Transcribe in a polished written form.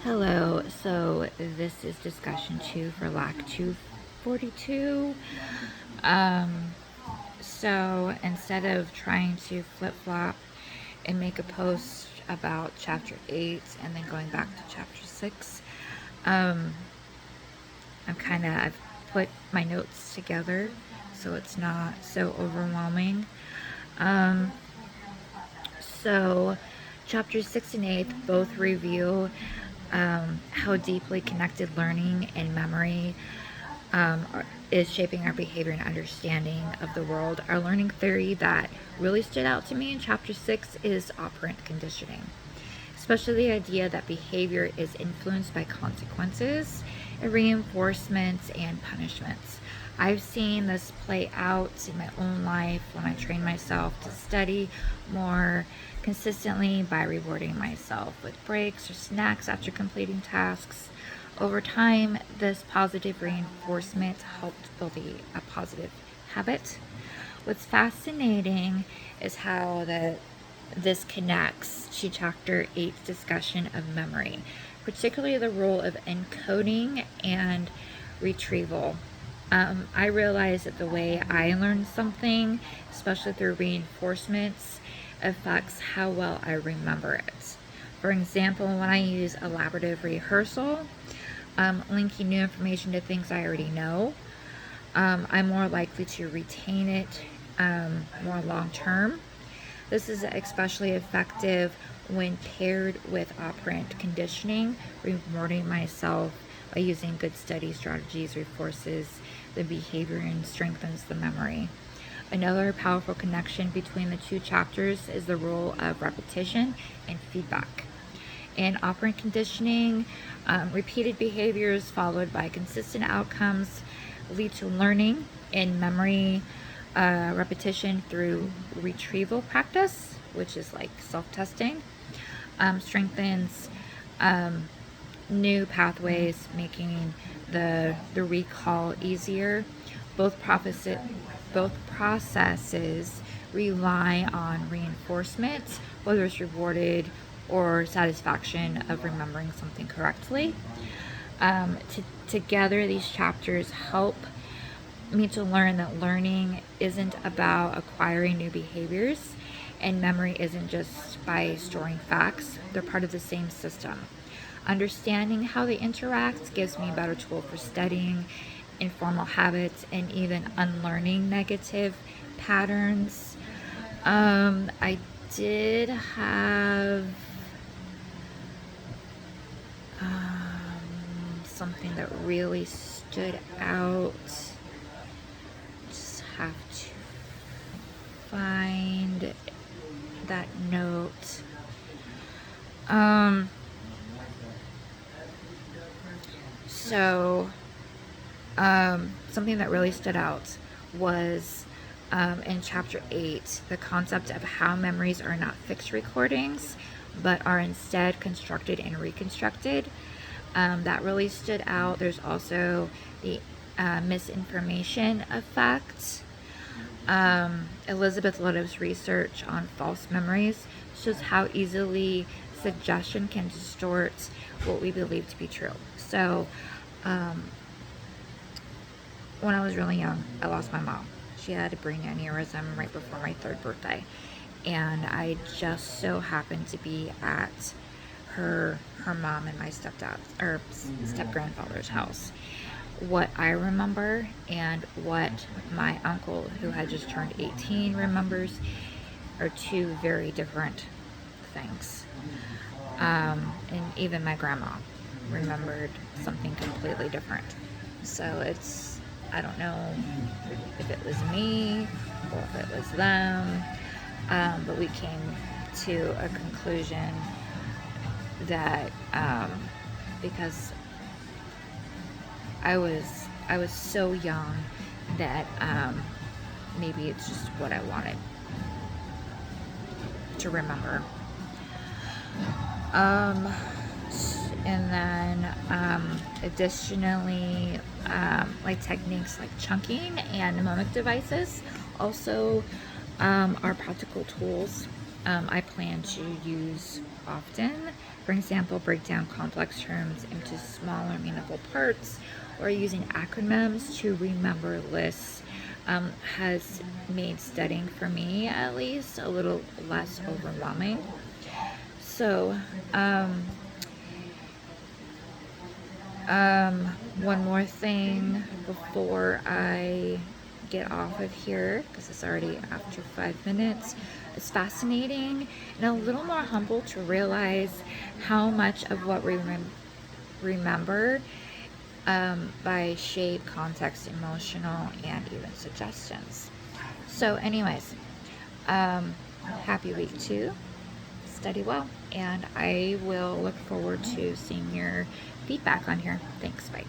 Hello, so this is discussion 2 for Lacc 242. Um, so instead of trying to flip-flop and make a post about chapter 8 and then going back to chapter 6, um, I've put my notes together so it's not so overwhelming. Um, so chapters 6 and 8 both review how deeply connected learning and memory is shaping our behavior and understanding of the world. Our learning theory that really stood out to me in chapter 6 is operant conditioning, especially the idea that behavior is influenced by consequences, and reinforcements, and punishments. I've seen this play out in my own life when I train myself to study more consistently by rewarding myself with breaks or snacks after completing tasks. Over time, this positive reinforcement helped build a positive habit. What's fascinating is how this connects to chapter 8's discussion of memory, particularly the role of encoding and retrieval. I realized that the way I learn something, especially through reinforcements, affects how well I remember it. For example, when I use elaborative rehearsal, linking new information to things I already know, I'm more likely to retain it more long term. This is especially effective when paired with operant conditioning. Rewarding myself by using good study strategies reinforces the behavior and strengthens the memory. Another powerful connection between the two chapters is the role of repetition and feedback. In operant conditioning, repeated behaviors followed by consistent outcomes lead to learning. In memory, repetition through retrieval practice, which is like self-testing, strengthens new pathways, making the recall easier. Both processes rely on reinforcement, whether it's rewarded or satisfaction of remembering something correctly. Together, these chapters help me to learn that learning isn't about acquiring new behaviors, and memory isn't just by storing facts. They're part of the same system. Understanding how they interact gives me a better tool for studying informal habits and even unlearning negative patterns. I did have something that really stood out. Just have to find that note. So something that really stood out was in chapter 8, the concept of how memories are not fixed recordings, but are instead constructed and reconstructed. That really stood out. There's also the misinformation effect. Elizabeth Ludov's research on false memories shows how easily suggestion can distort what we believe to be true. So, when I was really young, I lost my mom. She had a brain aneurysm right before my 3rd birthday, and I just so happened to be at her mom and my step grandfather's house. What I remember and what my uncle, who had just turned 18, remembers are two very different things. And even my grandma remembered something completely different. So I don't know if it was me or if it was them, but we came to a conclusion that because I was so young that maybe it's just what I wanted to remember. And then additionally, like techniques like chunking and mnemonic devices also are practical tools I plan to use often For example, break down complex terms into smaller, meaningful parts, or using acronyms to remember lists has made studying, for me at least, a little less overwhelming. So, one more thing before I get off of here, because it's already after 5 minutes. It's fascinating and a little more humble to realize how much of what we remember by shape, context, emotional, and even suggestions. So, anyways, happy week 2. Study well, and I will look forward to seeing your feedback on here. Thanks. Bye.